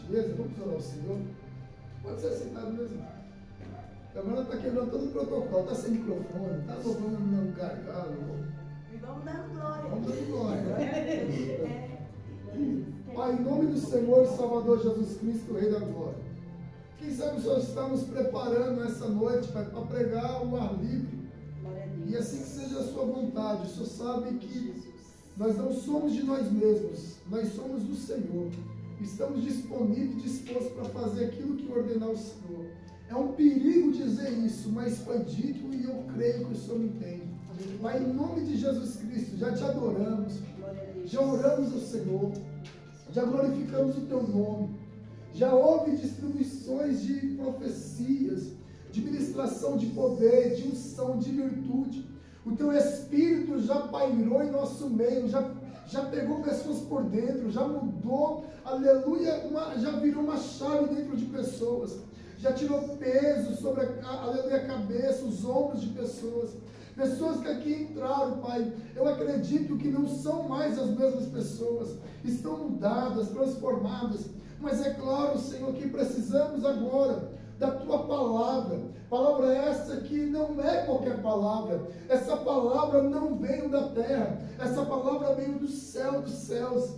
gentileza, vamos orar ao Senhor. Pode ser sentado mesmo. A Câmara está quebrando todo o protocolo, está sem microfone, está louvando no gargalo. E vamos dando glória. Vamos dando glória. Pai, em nome do Senhor e Salvador Jesus Cristo, Rei da Glória. Quem sabe nós estamos preparando essa noite, Pai, para pregar o ar livre. E assim que seja a sua vontade. O Senhor sabe que nós não somos de nós mesmos, nós somos do Senhor. Estamos disponíveis e dispostos para fazer aquilo que ordenar o Senhor. É um perigo dizer isso, mas foi dito e eu creio que o Senhor me entende. Pai, em nome de Jesus Cristo, já te adoramos, já oramos ao Senhor, já glorificamos o teu nome, já houve distribuições de profecias, de ministração de poder, de unção, de virtude. O teu Espírito já pairou em nosso meio, já pegou pessoas por dentro, já mudou, aleluia, já virou uma chave dentro de pessoas, já tirou peso sobre aleluia, a cabeça, os ombros de pessoas que aqui entraram, Pai, eu acredito que não são mais as mesmas pessoas, estão mudadas, transformadas, mas é claro, Senhor, que precisamos agora da Tua palavra essa que não é qualquer palavra, essa palavra não veio da terra, essa palavra veio do céu dos céus,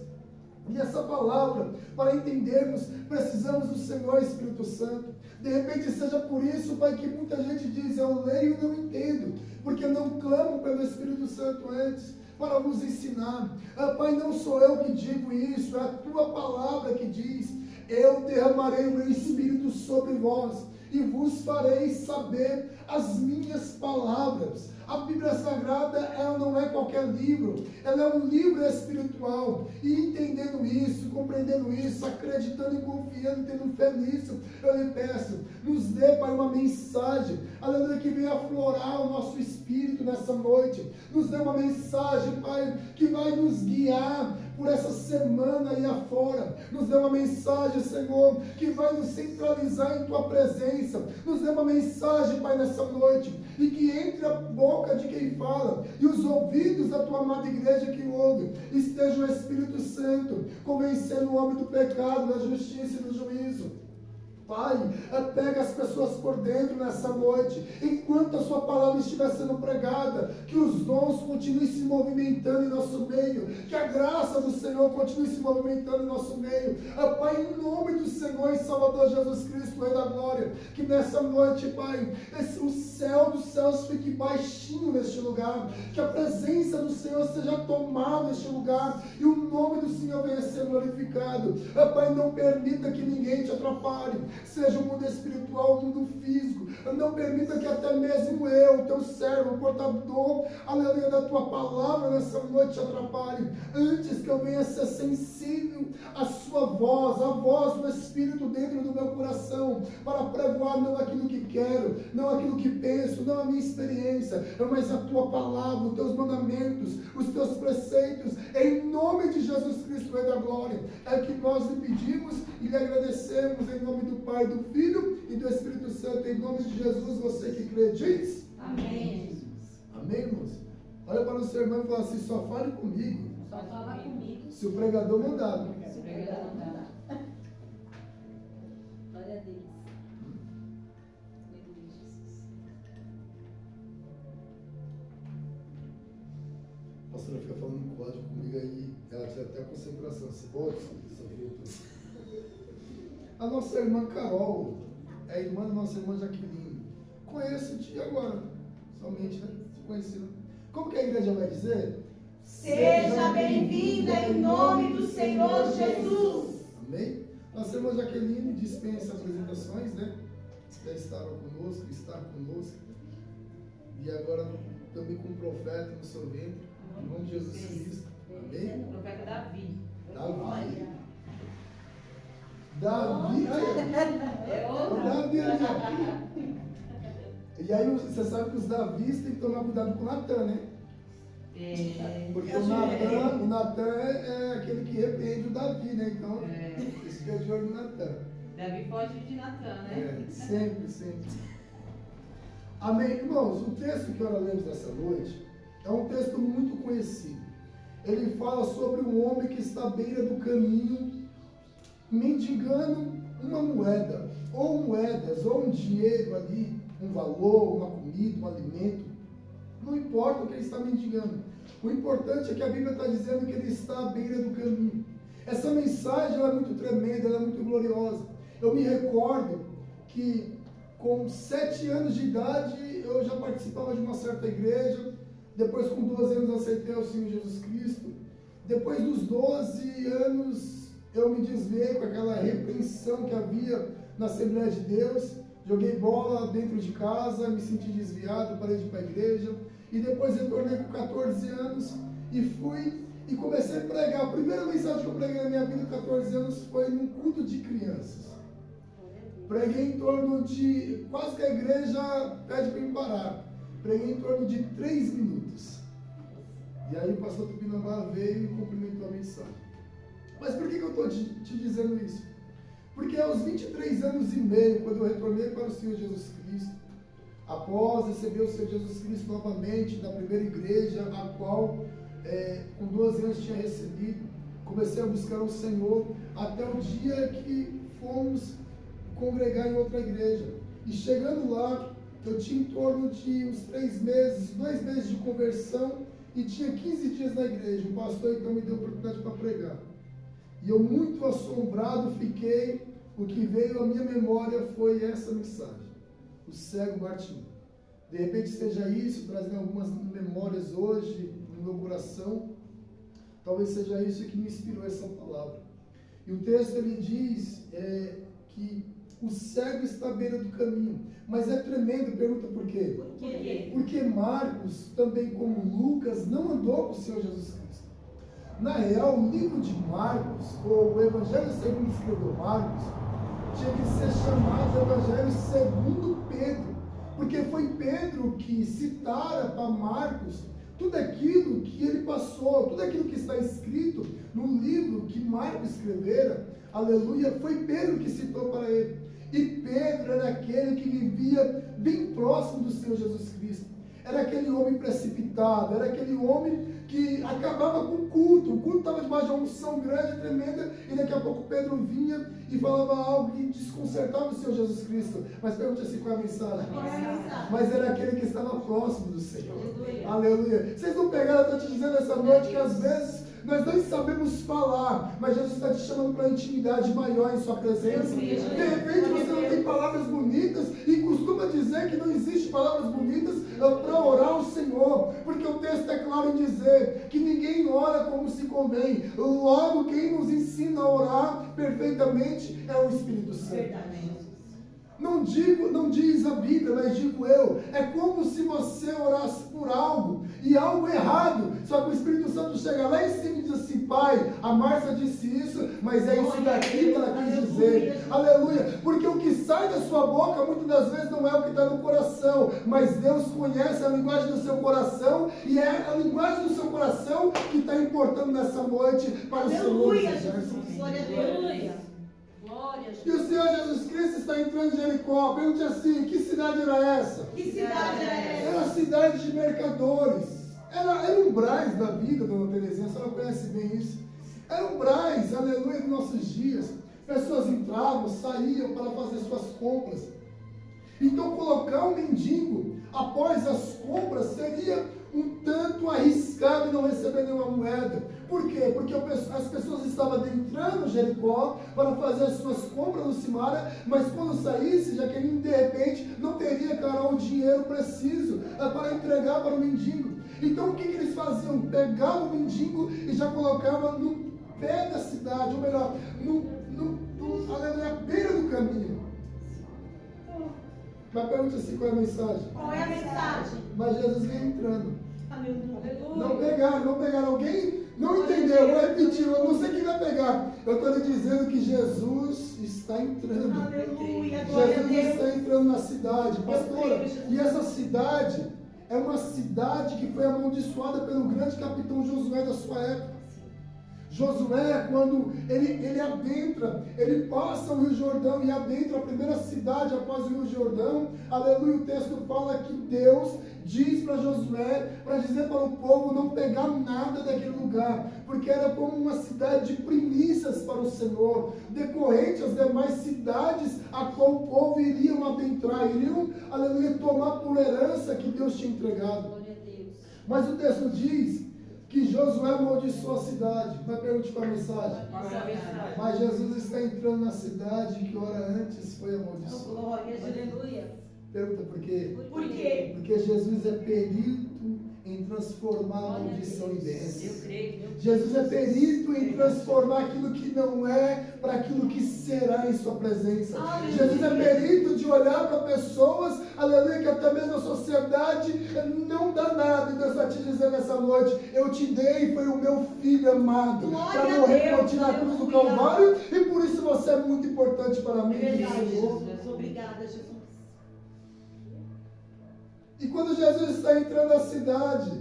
e essa palavra, para entendermos, precisamos do Senhor Espírito Santo. De repente seja por isso, Pai, que muita gente diz, eu leio e não entendo, porque não clamo pelo Espírito Santo antes, para nos ensinar. Pai, não sou eu que digo isso, é a Tua palavra que diz, eu derramarei o meu Espírito sobre vós, e vos farei saber as minhas palavras. A Bíblia Sagrada, ela não é qualquer livro, ela é um livro espiritual, e entendendo isso, compreendendo isso, acreditando e confiando, tendo fé nisso, eu lhe peço, nos dê, Pai, uma mensagem, aleluia, que venha aflorar o nosso espírito nessa noite, nos dê uma mensagem, Pai, que vai nos guiar por essa semana aí afora, nos dê uma mensagem, Senhor, que vai nos centralizar em Tua presença, nos dê uma mensagem, Pai, nessa noite, e que entre a boca de quem fala e os ouvidos da Tua amada igreja que ouve, esteja o Espírito Santo convencendo o homem do pecado, da justiça e do juízo. Pai, pega as pessoas por dentro nessa noite, enquanto a Sua palavra estiver sendo pregada, que os dons continuem se movimentando em nosso meio, que a graça do Senhor continue se movimentando em nosso meio. Pai, em nome do Senhor e Salvador Jesus Cristo, Rei da Glória, que nessa noite, Pai, o céu dos céus fique baixinho neste lugar, que a presença do Senhor seja tomada neste lugar, e o nome do Senhor venha ser glorificado. Pai, não permita que ninguém te atrapalhe, seja o mundo espiritual, o mundo físico, não permita que até mesmo eu, teu servo, o portador, aleluia, da Tua palavra nessa noite te atrapalhe, antes que eu venha ser sensível à Sua voz, a voz do Espírito dentro do meu coração, para pregoar não aquilo que quero, não aquilo que penso, não a minha experiência, mas a Tua palavra, os Teus mandamentos, os Teus preceitos, em nome de Jesus Cristo, Rei da Glória, é que nós lhe pedimos e lhe agradecemos em nome do Pai, do Filho e do Espírito Santo, em nome de Jesus, você que crê, diz? Amém. Amém, irmãos? Olha para o seu irmão e fala assim, só fale comigo. Só fala comigo. Se o pregador mandar. Se o pregador mandar. Glória a Deus. A pastora fica falando código comigo aí, ela tira até a concentração. Você pode? A nossa irmã Carol é irmã da nossa irmã Jaqueline. Conheço-te agora, somente, né? Se conhecido. Como que a igreja vai dizer? Seja bem-vinda em nome do Senhor Jesus. Amém? Nossa irmã Jaqueline dispensa apresentações, né? Já estava conosco, está conosco. E agora também com o profeta no seu ventre, em nome de Jesus Cristo. Amém? O profeta Davi. Davi, é outro. Davi ali. E aí você sabe que os Davis têm que tomar cuidado com o Natan, né? Porque o Natan é aquele que repreende o Davi, né? Então, esse fica de olho no Natan. Davi foge de Natan, né? Sempre, sempre. Amém, irmãos? O texto que nós lemos nessa noite é um texto muito conhecido. Ele fala sobre um homem que está à beira do caminho mendigando uma moeda, ou moedas, ou um dinheiro ali, um valor, uma comida, um alimento. Não importa o que ele está mendigando. O importante é que a Bíblia está dizendo que ele está à beira do caminho. Essa mensagem ela é muito tremenda, ela é muito gloriosa. Eu me recordo que com 7 anos de idade eu já participava de uma certa igreja. Depois, com 12 anos, aceitei o Senhor Jesus Cristo. Depois dos 12 anos, eu me desviei com aquela repreensão que havia na Assembleia de Deus. Joguei bola dentro de casa, me senti desviado, parei de ir para a igreja. E depois retornei com 14 anos e fui e comecei a pregar. A primeira mensagem que eu preguei na minha vida com 14 anos foi num culto de crianças. Preguei em torno de, quase que a igreja pede para eu parar. Preguei em torno de 3 minutos. E aí o pastor Tupinambá veio e cumprimentou a mensagem. Mas por que eu estou te dizendo isso? Porque aos 23 anos e meio, quando eu retornei para o Senhor Jesus Cristo, após receber o Senhor Jesus Cristo novamente da primeira igreja, a qual com 12 anos tinha recebido, comecei a buscar o Senhor até o dia que fomos congregar em outra igreja. E chegando lá, eu tinha em torno de uns 3 meses, 2 meses de conversão e tinha 15 dias na igreja. O pastor então me deu a oportunidade para pregar. E eu muito assombrado fiquei, o que veio à minha memória foi essa mensagem. O cego Bartimeu. De repente seja isso, trazendo algumas memórias hoje no meu coração. Talvez seja isso que me inspirou essa palavra. E o texto ele diz que o cego está à beira do caminho. Mas é tremendo, pergunta por quê? Por quê? Porque Marcos, também como Lucas, não andou com o Senhor Jesus Cristo. Na real, o livro de Marcos, ou o Evangelho segundo escreveu Marcos, tinha que ser chamado Evangelho segundo Pedro. Porque foi Pedro que citara para Marcos tudo aquilo que ele passou, tudo aquilo que está escrito no livro que Marcos escrevera, aleluia, foi Pedro que citou para ele. E Pedro era aquele que vivia bem próximo do Senhor Jesus Cristo. Era aquele homem precipitado, era aquele homem que acabava com o culto estava debaixo de uma unção grande, tremenda, e daqui a pouco Pedro vinha e falava algo que desconcertava o Senhor Jesus Cristo. Mas pergunte assim, qual é a mensagem? Mas era aquele que estava próximo do Senhor. Aleluia. Vocês não pegaram, eu estou te dizendo essa noite que às vezes nós nem sabemos falar, mas Jesus está te chamando para intimidade maior em sua presença. De repente você não tem palavras bonitas e costuma dizer que não existe palavras bonitas para orar ao Senhor, porque o texto é claro em dizer que ninguém ora como se convém. Logo, quem nos ensina a orar perfeitamente é o Espírito Santo. Não diz a Bíblia, mas digo eu, é como se você orasse por algo e algo errado, só que o Espírito Santo chega lá em cima e diz assim: Pai, a Márcia disse isso, mas é isso daqui que ela quis dizer. Aleluia, porque o que sai da sua boca muitas das vezes não é o que está no coração, mas Deus conhece a linguagem do seu coração e é a linguagem do seu coração que está importando nessa noite para o Senhor. Aleluia, Jesus, glória a Deus. E o Senhor Jesus Cristo está entrando em Jericó. Pergunte assim: que cidade era essa? Que cidade era essa? Era a cidade de mercadores. Era umbrais da vida, dona Terezinha, a senhora conhece bem isso. Era umbrais, aleluia, dos nossos dias. Pessoas entravam, saíam para fazer suas compras. Então colocar um mendigo após as compras seria um tanto arriscado e não receber nenhuma moeda. Por quê? Porque as pessoas estavam adentrando Jericó para fazer as suas compras no Simária, mas quando saísse, Jaqueline de repente não teria, cara, o dinheiro preciso para entregar para o mendigo. Então o que eles faziam? Pegavam o mendigo e já colocavam no pé da cidade, ou melhor, na beira do caminho. Mas pergunta assim, qual é a mensagem? Qual é a mensagem? Mas Jesus vem entrando. Aleluia. Não pegaram. Alguém não entendeu, vou repetir, eu não sei quem vai pegar. Eu estou lhe dizendo que Jesus está entrando. Aleluia, glória a Jesus Deus. está entrando na cidade, pastora. E essa cidade é uma cidade que foi amaldiçoada pelo grande capitão Josué da sua época. Josué, quando ele adentra, ele passa o Rio Jordão e adentra a primeira cidade após o Rio Jordão, aleluia, o texto fala que Deus diz para Josué, para dizer para o povo não pegar nada daquele lugar, porque era como uma cidade de primícias para o Senhor, decorrente às demais cidades a qual o povo iriam adentrar, iriam, aleluia, tomar por herança que Deus tinha entregado. Mas o texto diz que Josué amaldiçoou a cidade. Vai perguntar para a mensagem. Mas Jesus está entrando na cidade que hora antes foi amaldiçoada. Glória, aleluia. Pergunta por quê? Por quê? Porque Jesus é perito em transformar a maldição em bênção. Jesus é perito em transformar aquilo que não é para aquilo que será em sua presença. Jesus é perito de olhar para pessoas, aleluia, que até mesmo a sociedade não dá nada. E Deus está te dizendo nessa noite, eu te dei, foi o meu filho amado, para morrer por ti na cruz do Calvário, e por isso você é muito importante para mim. Obrigada, Jesus. E quando Jesus está entrando na cidade,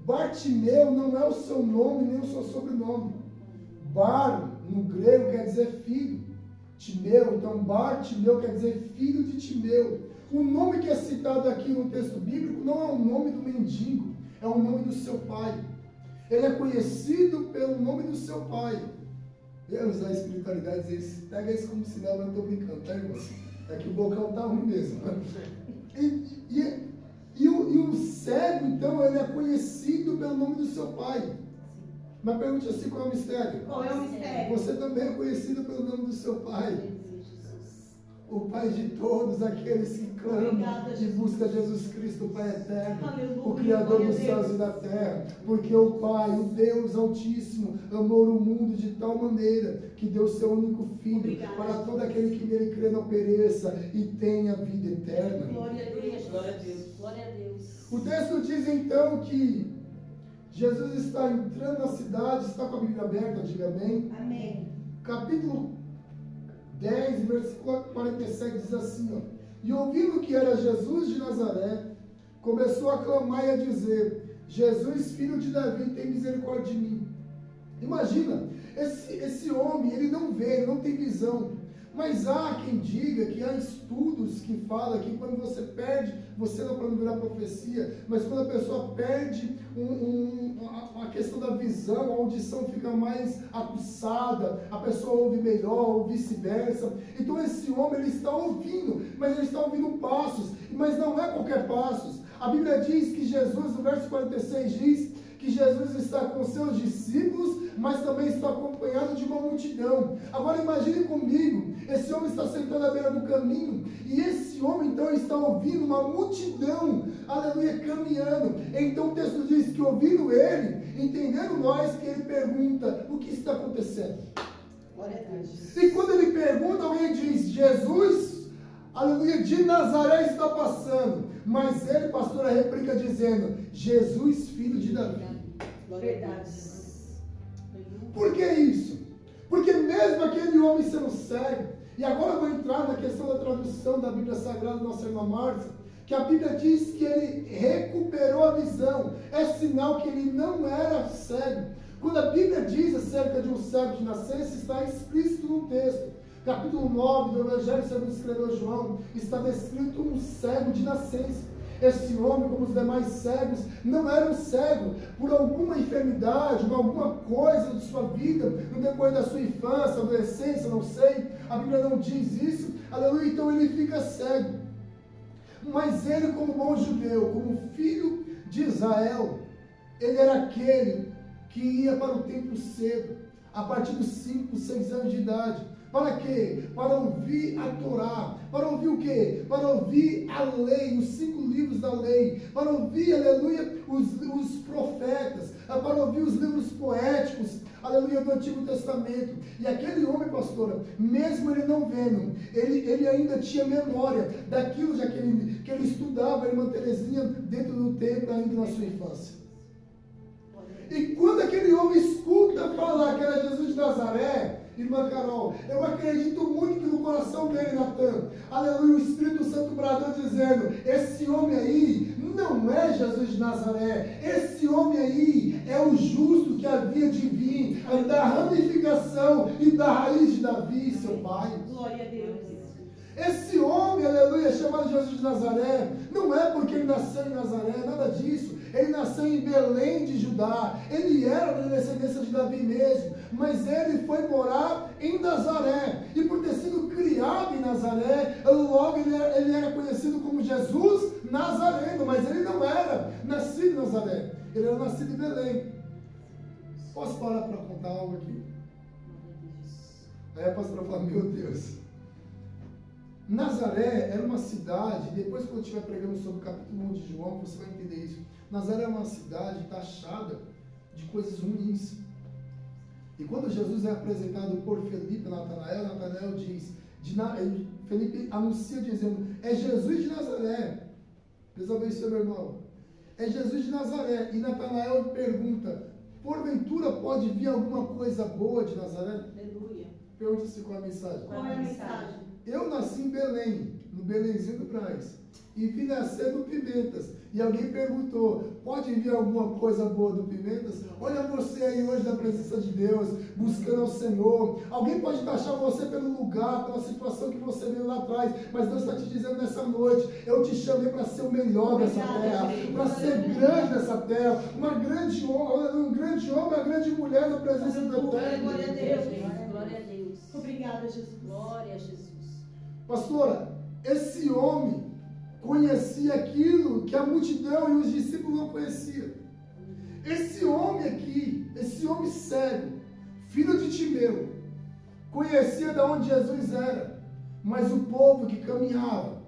Bartimeu não é o seu nome nem o seu sobrenome. Bar, no grego, quer dizer filho. Timeu, então Bartimeu quer dizer filho de Timeu. O nome que é citado aqui no texto bíblico não é o nome do mendigo, é o nome do seu pai. Ele é conhecido pelo nome do seu pai. Eu ia usar a espiritualidade e dizer, pega isso como sinal, mas eu estou brincando, tá, irmão? É que o bocão está ruim mesmo. E o cego, então, ele é conhecido pelo nome do seu pai. Mas pergunte assim, qual é o mistério? Qual é o mistério? Você também é conhecido pelo nome do seu pai. O Pai de todos aqueles que clamam e buscam Jesus Cristo, o Pai eterno, o Criador dos céus e da terra. Porque o Pai, o Deus Altíssimo, amou o mundo de tal maneira que deu seu único Filho para todo aquele que nele crê não pereça e tenha vida eterna. Glória a Deus. Glória a Deus. Glória a Deus. O texto diz então que Jesus está entrando na cidade, está com a Bíblia aberta, diga amém. Amém. Capítulo 10, versículo 47 diz assim, ó, e ouvindo que era Jesus de Nazaré, começou a clamar e a dizer, Jesus, filho de Davi, tem misericórdia de mim. Imagina, esse homem, ele não vê, ele não tem visão, mas há quem diga que há estudos que falam que quando você perde, você não pode virar profecia, mas quando a pessoa perde a questão da visão, a audição fica mais aguçada, a pessoa ouve melhor, ou vice-versa. Então esse homem, ele está ouvindo, mas ele está ouvindo passos, mas não é qualquer passos. A Bíblia diz que Jesus, no verso 46, diz que Jesus está com seus discípulos, mas também está acompanhado de uma multidão. Agora imagine comigo, esse homem está sentado à beira do caminho, e esse homem então está ouvindo uma multidão, aleluia, caminhando. Então o texto diz que ouvindo ele, entendendo nós, que ele pergunta, o que está acontecendo? Glória a Deus. E quando ele pergunta, alguém diz, Jesus, aleluia, de Nazaré está passando. Mas ele, pastora, replica dizendo, Jesus, filho de Davi. Verdade. Por que isso? Porque mesmo aquele homem sendo cego, e agora eu vou entrar na questão da tradução da Bíblia Sagrada da nossa irmã Márcia, que a Bíblia diz que ele recuperou a visão. É sinal que ele não era cego. Quando a Bíblia diz acerca de um cego de nascença, está explícito no texto. Capítulo 9 do Evangelho segundo escreveu João, está descrito um cego de nascença. Esse homem, como os demais cegos, não era um cego por alguma enfermidade, por alguma coisa de sua vida, no decorrer da sua infância, adolescência, não sei. A Bíblia não diz isso, aleluia, então ele fica cego. Mas ele, como bom judeu, como filho de Israel, ele era aquele que ia para o templo cedo, a partir dos 5, 6 anos de idade. Para quê? Para ouvir a Torá. Para ouvir o quê? Para ouvir a lei, os 5 livros da lei. Para ouvir, aleluia, os profetas. Para ouvir os livros poéticos, aleluia, do Antigo Testamento. E aquele homem, pastora, mesmo ele não vendo, ele ainda tinha memória daquilo já que ele estudava, a irmã Terezinha, dentro do templo, ainda na sua infância. E quando aquele homem escuta falar que era Jesus de Nazaré, irmã Carol, eu acredito muito que no coração dele, Natan, aleluia, o Espírito Santo bradou dizendo, esse homem aí não é Jesus de Nazaré, esse homem aí é o justo que havia de vir, da ramificação e da raiz de Davi, seu pai. Glória a Deus. Esse homem, aleluia, chamado Jesus de Nazaré, não é porque ele nasceu em Nazaré, nada disso. Ele nasceu em Belém de Judá. Ele era da descendência de Davi mesmo, mas ele foi morar em Nazaré. E por ter sido criado em Nazaré, logo ele era conhecido como Jesus Nazareno, mas ele não era nascido em Nazaré. Ele era nascido em Belém. Posso parar para contar algo aqui? Aí a pastora fala, meu Deus. Nazaré era uma cidade, depois quando eu estiver pregando sobre o capítulo 1 de João, você vai entender isso. Nazaré é uma cidade taxada de coisas ruins. E quando Jesus é apresentado por Felipe a Natanael, Natanael diz, Felipe anuncia dizendo, é Jesus de Nazaré. Deus abençoe, meu irmão. É Jesus de Nazaré. E Natanael pergunta, porventura pode vir alguma coisa boa de Nazaré? Aleluia. Pergunta-se qual é a mensagem. Qual é a mensagem? Eu nasci em Belém, no Belenzinho do Braz, e vim nascer no Pimentas. E alguém perguntou, pode vir alguma coisa boa do Pimentas? Olha você aí hoje na presença de Deus, buscando ao Senhor. Alguém pode taxar você pelo lugar, pela situação que você veio lá atrás, mas Deus está te dizendo nessa noite, eu te chamei para ser o melhor dessa terra, para ser grande nessa terra, um grande homem, uma grande mulher na presença do Eterno. Glória a Deus. Glória a Deus. Obrigada, Jesus. Glória a Jesus. Pastora, esse homem conhecia aquilo que a multidão e os discípulos não conheciam. Esse homem aqui, esse homem cego, filho de Timeu, conhecia de onde Jesus era, mas o povo que caminhava,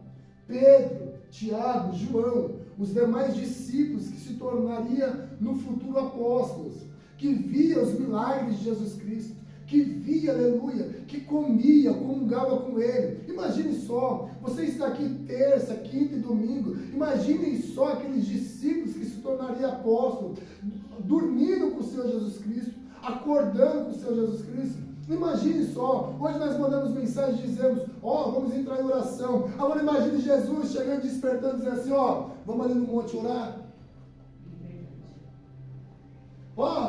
Pedro, Tiago, João, os demais discípulos que se tornariam no futuro apóstolos, que via os milagres de Jesus Cristo, que via, aleluia, que comia, comungava com ele. Imagine só, você está aqui terça, quinta e domingo, imaginem só aqueles discípulos que se tornariam apóstolos, dormindo com o Senhor Jesus Cristo, acordando com o Senhor Jesus Cristo. Imagine só, hoje nós mandamos mensagem e dizemos, vamos entrar em oração. Agora imagine Jesus chegando e despertando, dizendo assim, vamos ali no monte orar.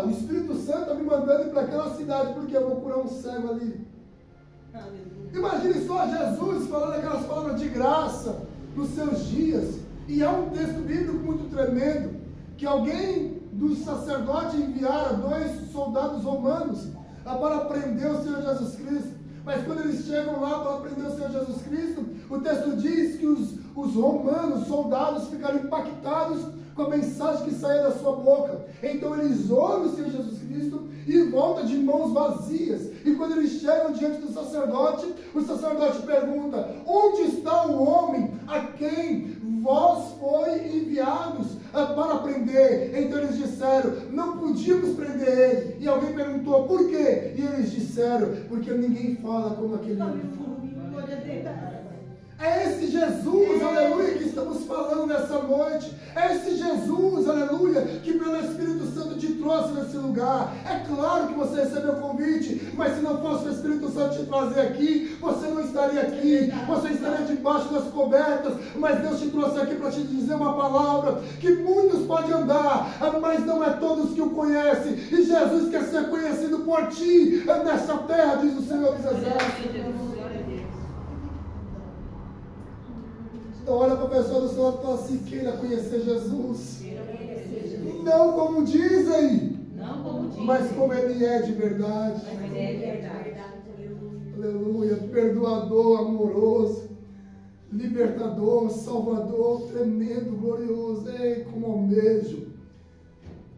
O Espírito Santo está me mandando ir para aquela cidade, porque eu vou curar um cego ali. Imagine só Jesus falando aquelas palavras de graça nos seus dias. E há um texto bíblico muito tremendo, que alguém dos sacerdotes enviara 2 soldados romanos para prender o Senhor Jesus Cristo. Mas quando eles chegam lá para prender o Senhor Jesus Cristo, o texto diz que os romanos, soldados, ficaram impactados com a mensagem que saía da sua boca. Então eles oram o Senhor Jesus Cristo e voltam de mãos vazias. E quando eles chegam diante do sacerdote, o sacerdote pergunta, onde está o homem a quem vós foi enviados para prender? Então eles disseram, não podíamos prender ele. E alguém perguntou, por quê? E eles disseram, porque ninguém fala como aquele homem fala. É esse Jesus, aleluia, que estamos falando nessa noite. É esse Jesus, aleluia, que pelo Espírito Santo te trouxe nesse lugar. É claro que você recebeu o convite, mas se não fosse o Espírito Santo te trazer aqui, você não estaria aqui, você estaria debaixo das cobertas. Mas Deus te trouxe aqui para te dizer uma palavra, que muitos podem andar, mas não é todos que o conhecem. E Jesus quer ser conhecido por ti nessa terra, diz o Senhor dos Exércitos. Então olha para a pessoa do seu lado e fala assim, queira conhecer Jesus. Não como dizem, mas como Ele é de verdade. Aleluia, perdoador, amoroso, libertador, salvador, tremendo, glorioso. Ei, como almejo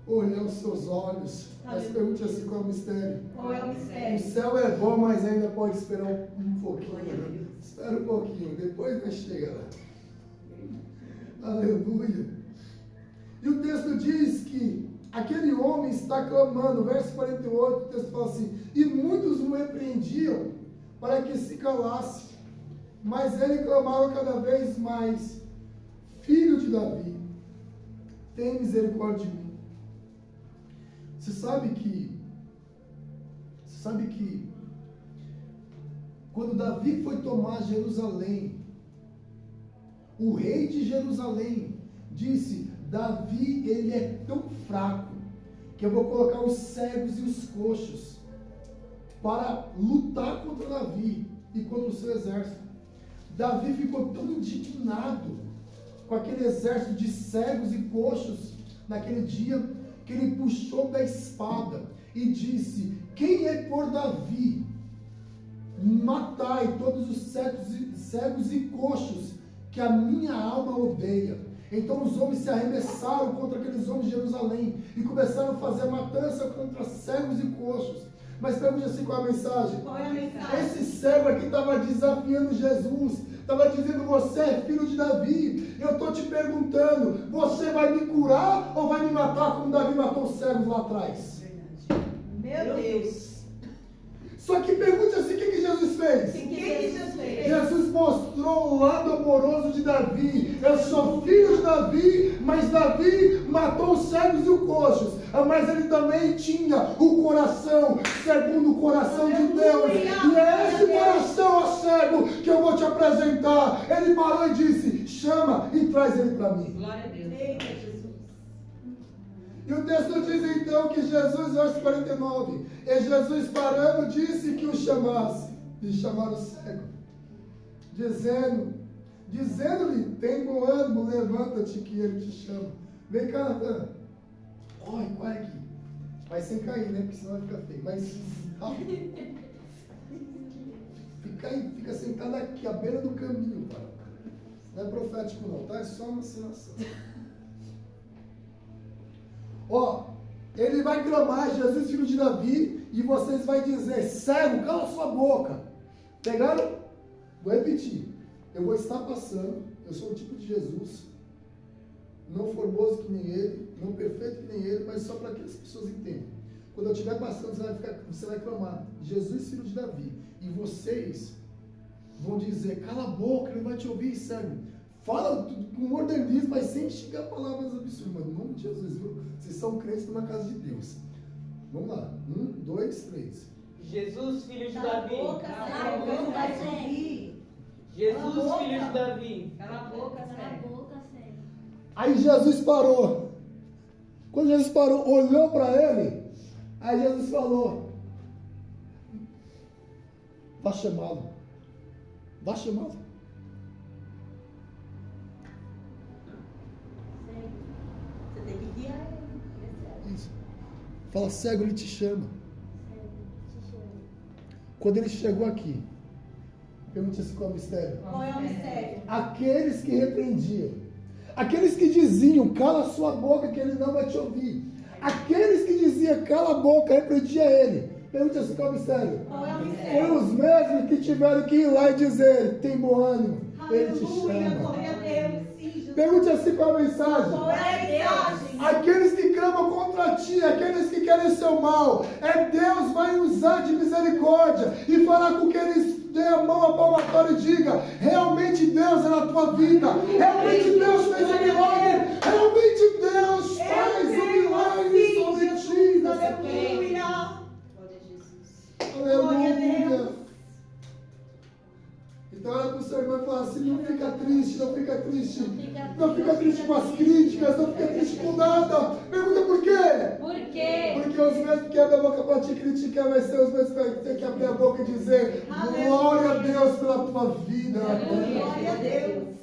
olhar os seus olhos. Mas pergunte assim, qual é o mistério? Qual é o mistério? O céu é bom, mas ainda pode esperar um pouquinho. Espera um pouquinho, depois vai chegar lá. Aleluia. E o texto diz que aquele homem está clamando, verso 48, o texto fala assim, e muitos o repreendiam para que se calasse, mas ele clamava cada vez mais, filho de Davi, tem misericórdia de mim. Você sabe que quando Davi foi tomar Jerusalém, o rei de Jerusalém disse: Davi, ele é tão fraco que eu vou colocar os cegos e os coxos para lutar contra Davi e contra o seu exército. Davi ficou tão indignado com aquele exército de cegos e coxos naquele dia, que ele puxou da espada e disse: quem é por Davi? Matai todos os cegos e coxos que a minha alma odeia. Então os homens se arremessaram contra aqueles homens de Jerusalém e começaram a fazer matança contra cegos e coxos. Mas pergunte assim, qual é a mensagem? Qual é a mensagem? Esse cego aqui estava desafiando Jesus, estava dizendo: você é filho de Davi. Eu estou te perguntando, você vai me curar ou vai me matar como Davi matou os cegos lá atrás? Meu Deus. Só que pergunte assim, o que Jesus fez? O que Jesus fez? Jesus mostrou o lado amoroso de Davi. Eu sou filho de Davi, mas Davi matou os cegos e os coxos. Mas ele também tinha o coração segundo o coração de Deus. E é esse coração, ó cego, que eu vou te apresentar. Ele parou e disse: chama e traz ele para mim. Glória a Deus. Eita, Jesus. E o texto diz então que Jesus, verso 49, e Jesus parando disse que o chamasse, e chamaram o cego, dizendo-lhe, tem bom ânimo, levanta-te que ele te chama. Vem cá, Natan. Corre aqui. Mas sem cair, né? Porque senão vai ficar feio. Mas fica sentado aqui, à beira do caminho, cara. Não é profético não, tá? É só uma ensinação. Ele vai clamar: Jesus, filho de Davi, e vocês vão dizer: cego, cala sua boca. Pegaram? Vou repetir. Eu vou estar passando, eu sou o tipo de Jesus, não formoso que nem ele, não perfeito que nem ele, mas só para que as pessoas entendam. Quando eu estiver passando, você vai clamar: Jesus, filho de Davi, e vocês vão dizer: cala a boca, ele vai te ouvir, cego. Fala com modernismo, mas sem xingar palavras absurdas. Mas no nome de Jesus, viu? Vocês são crentes na casa de Deus. Vamos lá. 1, 2, 3. Jesus, filho de Cala a Davi. boca, cego, não vai te ouvir. Jesus, filho de Davi. Cala a boca, cego. Aí Jesus parou. Quando Jesus parou, olhou para ele. Aí Jesus falou: vá chamá-lo. Vá chamá-lo. Você tem que guiar ele. Isso. Fala: cego, ele te chama. Quando ele chegou aqui, pergunte assim: qual é o mistério? Qual é o mistério? Aqueles que repreendiam, aqueles que diziam: cala sua boca que ele não vai te ouvir, aqueles que diziam: cala a boca, repreendia ele. Pergunte assim: qual é o mistério? Qual é o mistério? Foram os mesmos que tiveram que ir lá e dizer: tem bom ânimo, ele te Aleluia, chama. glória a Deus. Sim, Jesus. Pergunte assim: qual é a mensagem? Qual é a mensagem? Aqueles que clamam contra ti, aqueles que querem o seu mal, Deus vai usar de misericórdia e falar com que eles dê a mão à palmatória e diga: realmente Deus é na tua vida, realmente Deus fez um milagre, realmente Deus faz um milagre sobre ti. Aleluia. Glória a Jesus. Aleluia. Então olha para o seu irmão e fala assim: não fica triste, não fica triste. Não fica triste com as críticas, não fica triste com nada. Pergunta por quê? Por quê? Porque os mesmos que abrem a boca para te criticar vai ser os mesmos que vai ter que abrir a boca e dizer: glória a Deus pela tua vida. Aleluia. Glória a Deus.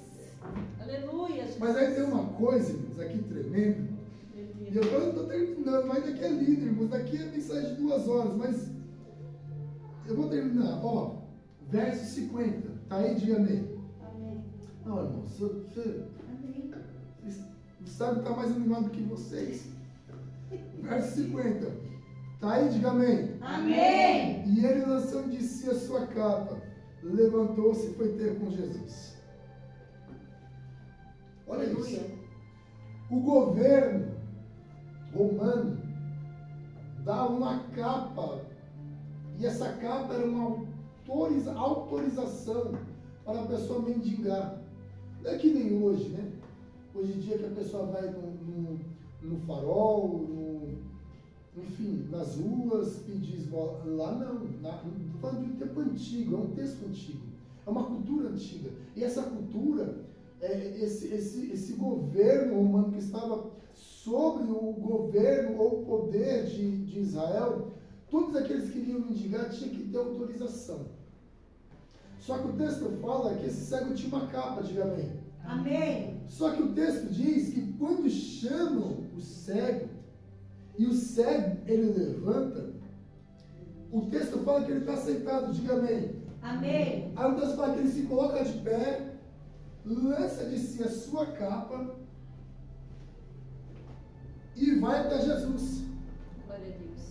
Aleluia. Jesus. Mas aí tem uma coisa, irmãos, aqui tremenda. E eu estou terminando, mas daqui é líder, irmãos. Daqui é mensagem de 2 horas, mas eu vou terminar. Verso 50. Tá aí, diga amém. Amém. Não, irmão, você Amém. sabe que está mais animado que vocês. Verso 50. Tá aí, diga amém. Amém. E ele, lançando de si a sua capa, levantou-se e foi ter com Jesus. Olha isso. O governo romano dá uma capa, e essa capa era uma autorização para a pessoa mendigar. Não é que nem hoje, né? Hoje em dia que a pessoa vai no farol, enfim, nas ruas, pedir esmola. Lá não. Estou falando de um tempo antigo, é um texto antigo. É uma cultura antiga. E essa cultura, esse governo romano que estava sobre o governo ou o poder de Israel, todos aqueles que iriam mendigar tinham que ter autorização. Só que o texto fala que esse cego tinha uma capa, diga amém. Amém. Só que o texto diz que quando chamam o cego, e o cego ele levanta, o texto fala que ele está sentado, diga amém. Amém. Aí o texto fala que ele se coloca de pé, lança de si a sua capa e vai até Jesus. Glória a Deus.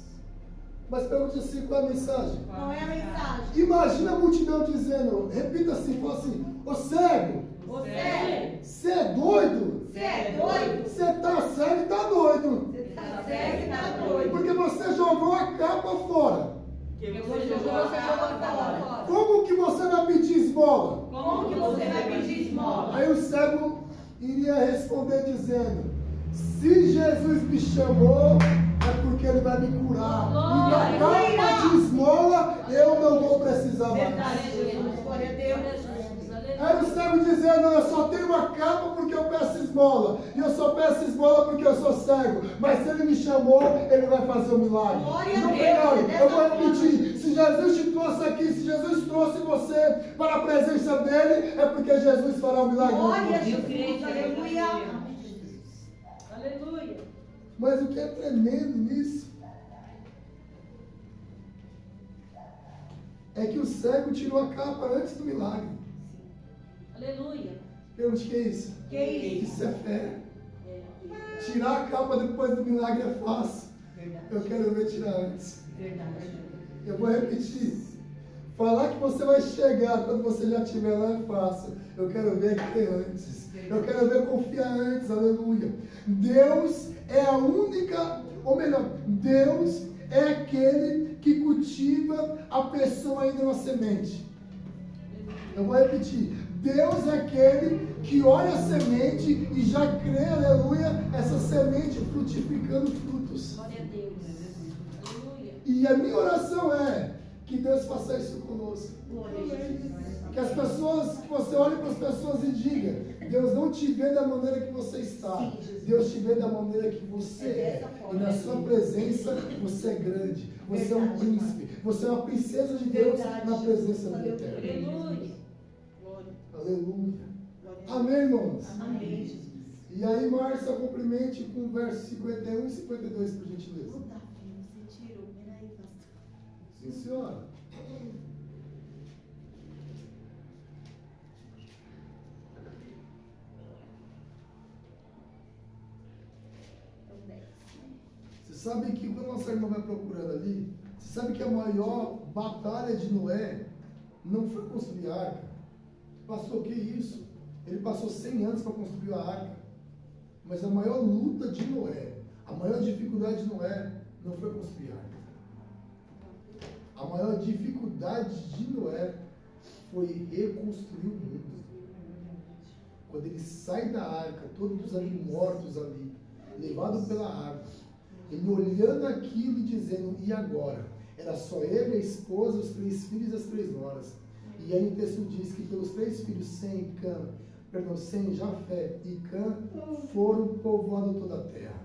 Mas pergunte assim, qual é a mensagem? Qual é a mensagem? Imagina a multidão dizendo, repita assim, fala assim, ô cego, Você você é doido? é doido? Você tá cego e tá doido. Você tá cego e tá doido. Porque você jogou a capa fora. Porque Você jogou fora. Como que você vai pedir esmola? Como que você vai pedir esmola? Aí o cego iria responder dizendo, se Jesus me chamou, é porque ele vai me curar. E na capa de esmola, eu não vou precisar mais. Verdade, Jesus. Glória a Deus. Aí o cego dizendo, eu só tenho uma capa porque eu peço esmola. E eu só peço esmola porque eu sou cego. Mas se ele me chamou, ele vai fazer um milagre. Glória a Não, Deus, pegado. Eu vou dessa repetir. Se Jesus te trouxe aqui, se Jesus trouxe você para a presença dele, é porque Jesus fará um milagre. Glória a Eu Jesus. creio. Aleluia. Aleluia. Mas o que é tremendo nisso é que o cego tirou a capa antes do milagre. Aleluia. Pergunte, o que é isso? Que isso? Isso é fé. É. Tirar a capa depois do milagre é fácil. Verdade. Eu quero ver tirar antes. Verdade. Eu vou repetir. Falar que você vai chegar quando você já estiver lá é fácil. Eu quero ver crer antes. Eu quero ver confiar antes. Aleluia. Deus é a única, ou melhor, Deus é aquele que cultiva a pessoa ainda na semente. Eu vou repetir. Deus é aquele que olha a semente e já crê, aleluia, essa semente frutificando frutos. Glória a Deus. Aleluia. E a minha oração é que Deus faça isso conosco. Glória a Jesus. Que as pessoas, que você olhe para as pessoas e diga, Deus não te vê da maneira que você está. Sim, Jesus. Deus te vê da maneira que você É é. dessa E forma, na né, sua Deus? presença você é grande. Você é um Verdade, príncipe. Você é uma princesa de Deus Verdade, na Jesus. presença do Aleluia. Eterno. Aleluia. Glória. Aleluia. Glória a Amém, irmãos? Deus. Amém, Jesus. E aí, Márcia, complemente com o verso 51 e 52, por gentileza. Puta, filho, você tirou. Peraí, pastor. Sim, senhora. Então, 10, né? Você sabe que quando a nossa irmã vai procurando ali, você sabe que a maior batalha de Noé não foi construir a arca. Passou o que isso? Ele passou 100 anos para construir a arca. Mas a maior luta de Noé, a maior dificuldade de Noé não foi construir a arca. A maior dificuldade de Noé foi reconstruir o mundo. Quando ele sai da arca, todos ali mortos ali, levado pela água, ele olhando aquilo e dizendo, e agora? Era só ele, a esposa, os 3 filhos e as 3 noras. E aí o texto diz que pelos 3 filhos, Sem, Jafé e Cã, foram povoando toda a terra.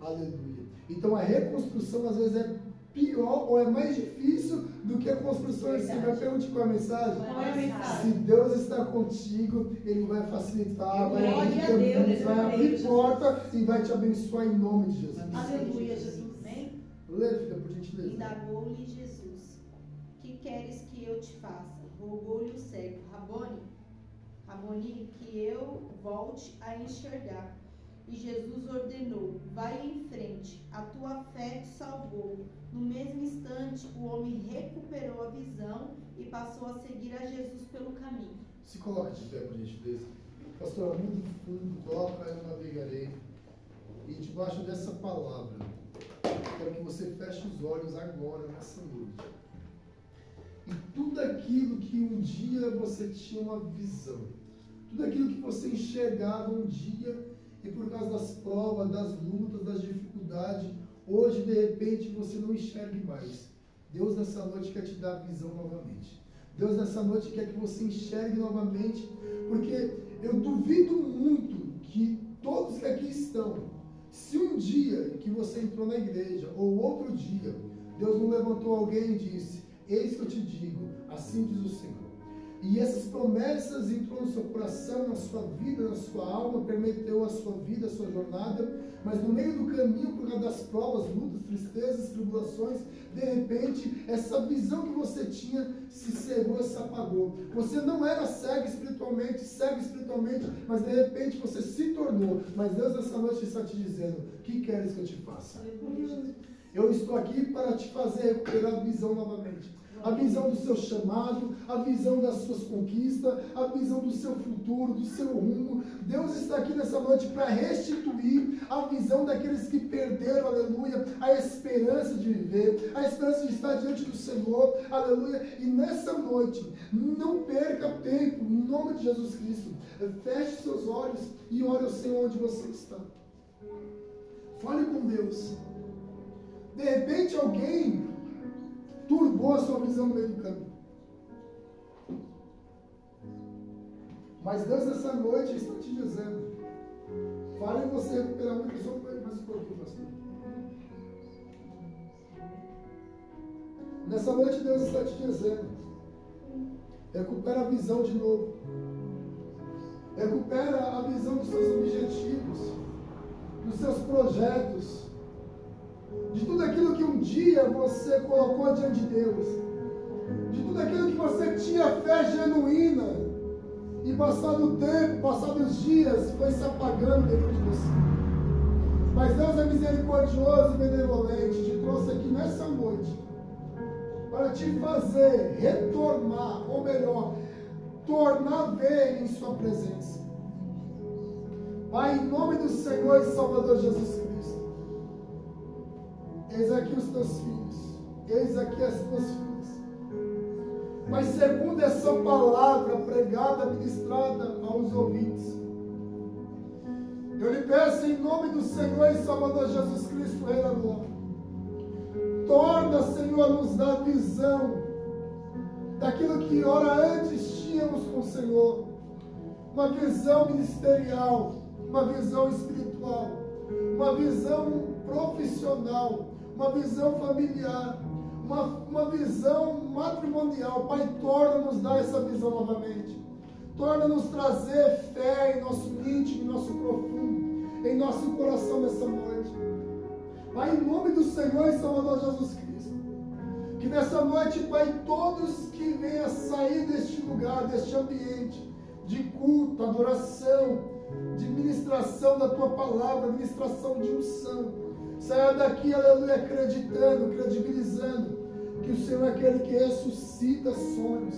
Aleluia. Então a reconstrução às vezes é pior ou é mais difícil do que a construção em si. Mas pergunte qual é a mensagem. Qual é a mensagem? Se Deus está contigo, Ele vai facilitar, vai Glória abrir a Deus, caminhos, vai abrir Jesus. porta e vai te abençoar em nome de Jesus. Aleluia, Jesus. Amém? Lê, filha, por gentileza. Indagou-lhe Jesus: Que queres que eu te faça? Rogou-lhe o cego: Raboni, que eu volte a enxergar. E Jesus ordenou: Vai em frente, a tua fé te salvou. No mesmo instante, o homem recuperou a visão e passou a seguir a Jesus pelo caminho. Se coloca de pé, por gentileza. Pastor, muito fundo, coloca eu navegarei. E debaixo dessa palavra, quero que você feche os olhos agora, nessa noite. E tudo aquilo que um dia você tinha uma visão, tudo aquilo que você enxergava um dia, e por causa das provas, das lutas, das dificuldades, hoje de repente você não enxergue mais. Deus nessa noite quer te dar visão novamente. Deus nessa noite quer que você enxergue novamente, porque eu duvido muito que todos que aqui estão, se um dia que você entrou na igreja, ou outro dia, Deus não levantou alguém e disse: eis que eu te digo, assim diz o Senhor. E essas promessas entrou no seu coração, na sua vida, na sua alma, permiteu a sua vida, a sua jornada, mas no meio do caminho, por causa das provas, lutas, tristezas, tribulações, de repente, essa visão que você tinha se cegou, se apagou. Você não era cego espiritualmente, mas de repente você se tornou. Mas Deus nessa noite está te dizendo: o que queres que eu te faça? Eu estou aqui para te fazer recuperar a visão novamente. A visão do seu chamado, a visão das suas conquistas, a visão do seu futuro, do seu rumo. Deus está aqui nessa noite para restituir a visão daqueles que perderam, aleluia, a esperança de viver, a esperança de estar diante do Senhor, aleluia. E nessa noite, não perca tempo, em nome de Jesus Cristo. Feche seus olhos e ore ao Senhor onde você está. Fale com Deus. De repente alguém turbou a sua visão no meio do caminho. Mas Deus nessa noite está te dizendo: fale em você recuperar muito. Só mais um pouquinho, pastor. Nessa noite Deus está te dizendo: recupera a visão de novo. Recupera a visão dos seus objetivos, dos seus projetos, de tudo aquilo que um dia você colocou diante de Deus, de tudo aquilo que você tinha fé genuína, e passado o tempo, passados os dias, foi se apagando dentro de você. Mas Deus é misericordioso e benevolente, te trouxe aqui nessa noite para te fazer retornar, ou melhor, tornar a ver em sua presença. Pai, em nome do Senhor e Salvador Jesus Cristo, eis aqui os teus filhos, eis aqui as tuas filhas. Mas segundo essa palavra pregada, ministrada aos ouvintes, eu lhe peço em nome do Senhor e Salvador Jesus Cristo, Rei da Glória, torna, Senhor, nos dar visão daquilo que ora antes tínhamos com o Senhor, uma visão ministerial, uma visão espiritual, uma visão profissional, uma visão familiar, uma visão matrimonial. Pai, torna-nos dar essa visão novamente. Torna-nos trazer fé em nosso íntimo, em nosso profundo, em nosso coração nessa noite. Pai, em nome do Senhor e Salvador Jesus Cristo, que nessa noite, Pai, todos que venham sair deste lugar, deste ambiente de culto, adoração, de ministração da Tua palavra, ministração de unção, saia daqui, aleluia, acreditando, credibilizando que o Senhor é aquele que ressuscita sonhos,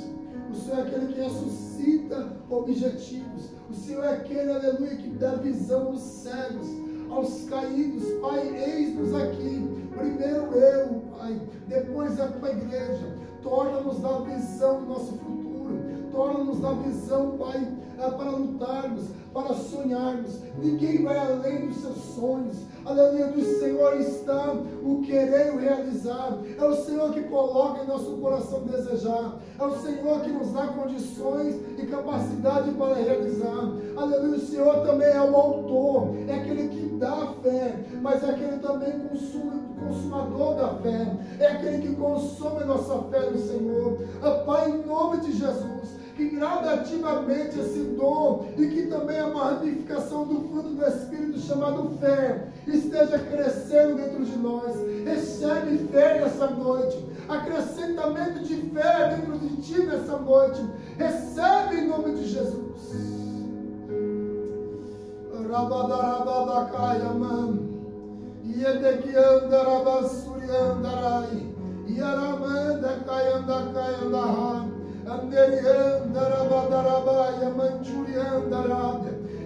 o Senhor é aquele que ressuscita objetivos, o Senhor é aquele, aleluia, que dá visão aos cegos, aos caídos. Pai, eis-nos aqui, primeiro eu, Pai, depois a Tua igreja. Torna-nos dar visão do nosso futuro, torna-nos dar visão, Pai, para lutarmos, para sonharmos. Ninguém vai além dos seus sonhos. Aleluia, do Senhor está o querer e o realizar. É o Senhor que coloca em nosso coração desejar. É o Senhor que nos dá condições e capacidade para realizar. Aleluia, o Senhor também é o autor, é aquele que dá a fé, mas é aquele também consumador da fé, é aquele que consome a nossa fé no Senhor. Pai, em nome de Jesus, que gradativamente esse dom e que também a magnificação do fruto do Espírito chamado fé esteja crescendo dentro de nós. Recebe fé nessa noite, acrescentamento de fé dentro de ti nessa noite. Recebe em nome de Jesus.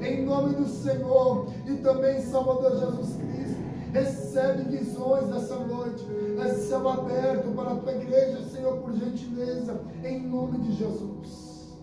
Em nome do Senhor e também Salvador Jesus Cristo, recebe visões dessa noite, esse céu aberto para a tua igreja, Senhor, por gentileza, em nome de Jesus.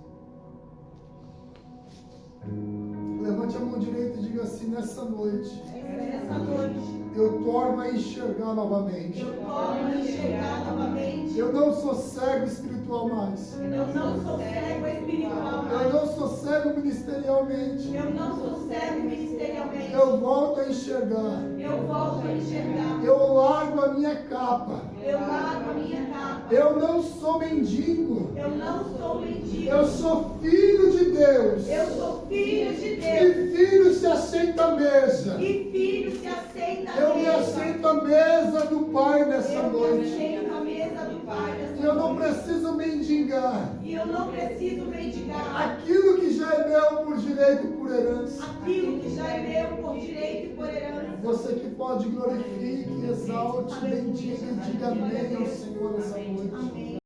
Levante a mão mão direita e diga assim: nessa noite, Nessa noite, eu torno a enxergar novamente. eu torno a enxergar novamente. Eu não sou cego espiritual mais. Eu não sou cego espiritual Eu mais. não sou cego ministerialmente. Eu não sou cego ministerialmente. Eu volto a enxergar. Eu volto a enxergar. Eu largo a minha capa. Eu largo a minha capa. Eu não sou mendigo. Eu não sou mendigo. Eu sou filho de Deus. Eu sou filho de Deus. E filho se assenta à mesa. E filho se aceita a Eu me mesa. assento à mesa do Pai nessa Eu me noite. aceito a mesa do Pai nessa E eu não noite. preciso mendigar E eu não preciso mendigar aquilo que já é meu por direito e por herança. aquilo que já é meu por direito e por herança. Você que pode, glorifique, exalte, bendiga e diga amém ao Senhor nessa noite. Amém.